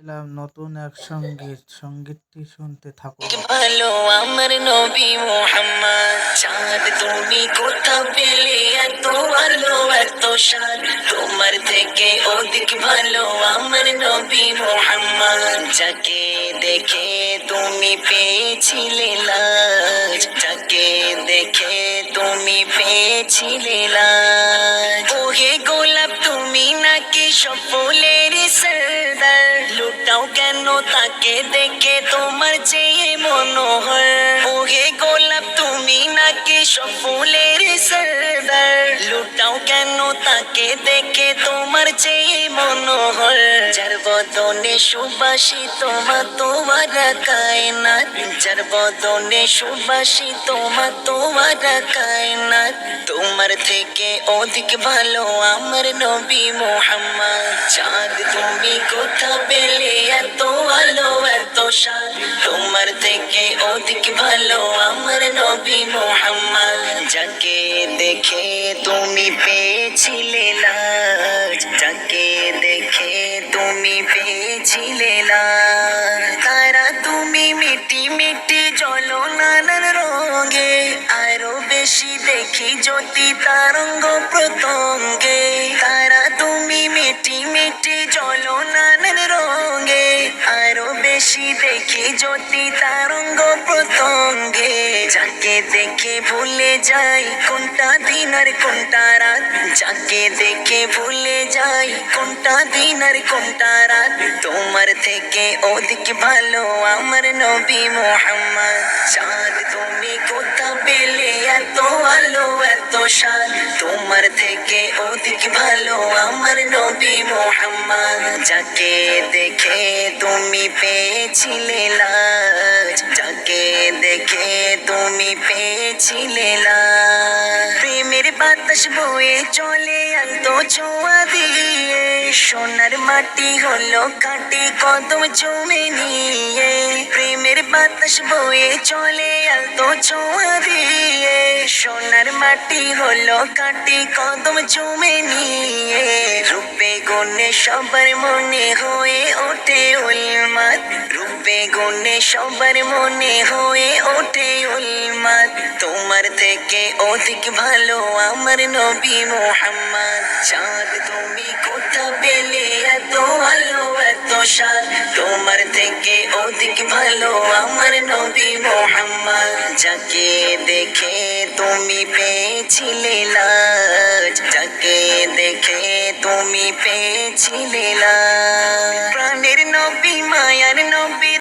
এলাম নতুন এক সঙ্গীত, সঙ্গীতটি শুনতে থাকুন। ভালো আমার নবী মুহাম্মদ, চাঁদ তুমি কোথা পেলে এত ভালো এত সাদ, তোমার থেকে অধিক ভালো আমার নবী মুহাম্মদ, যাকে দেখে তুমি পেয়েছিলে লাজ, যাকে দেখে তুমি পেয়েছিলে লাজ। ওহে গোলাপ তুমি নাকি সব ফুলের সরদার, লুটাও কেন তাকে দেখে তোমার চেয়ে মনোহর। ওহে গোলাপ তুমি নাকি সব ফুলের সরদার, লুটাও কেন তাকে দেখে তোমার চেয়ে মনোহর। যার বদনে সুবাসিত তোমার কায়নাত, যার বদনে সুবাসিত তোমার কায়নাত, তোমার থেকে অধিক ভালো আমার নবী মুহাম্মদ। চাঁদ তুমি কোথা পেলে এত ভালো এত সাদ, তোমার থেকে অধিক ভালো আমার নবী মুহাম্মদ, যাকে দেখে তুমি পেয়েছিলে লাজ, যাকে দেখে তুমি পেয়েছিলে লাজ। তারা তুমি মিটি মিটি জ্বলো নানান রঙে, আরো বেশি দেখি জ্যোতি তারঙ্গ প্রত্যঙ্গে। তারা তুমি মিটি মিটি জ্বলো নানান রঙে, আরো বেশি দেখি জ্যোতি তারঙ্গ প্রত্যঙ্গে। যাকে দেখে ভুলে যাই কোনটা দিন আর কোনটা রাত, যাকে দেখে ভুলে যাই কোনটা দিন আর কোনটা রাত, তোমার থেকে অধিক ভালো আমার নবী মুহাম্মদ। চাঁদ তুমি কোথা পেলে এত ভালো এত সাদ, তোমার থেকে অধিক ভালো আমার নবী মুহাম্মদ, যাকে দেখে তুমি পেয়েছিলে লাজ, যাকে দেখে তুমি পেয়েছিলে লাজ। প্রেমের বাতাস বয়ে চলে আলতো ছোঁয়া দিয়ে, সোনার মাটি হলো কাটি কদম চুমে নিয়ে। প্রেমের বাতাস বয়ে চলে আলতো ছোঁয়া দিয়ে, সোনার মাটি হলো কাটি কদম চুমে নিয়ে। রূপে গুণে সবার মনে হয়ে ওঠে উন্মাদ, রূপে গুণে সবার মনে হয়ে ওঠে উন্মাদ, তোমার থেকে অধিক ভালো আমার নবী মুহাম্মদ। চাঁদ তুমি কোথা পেলে এত ভালো এত সাদ, তোমার থেকে অধিক ভালো আমার নবী মুহাম্মদ, যাকে দেখে তুমি পেয়েছিলে লাজ, যাকে দেখে তুমি পেয়েছিলে লাজ। প্রাণের নবী মায়ার নবী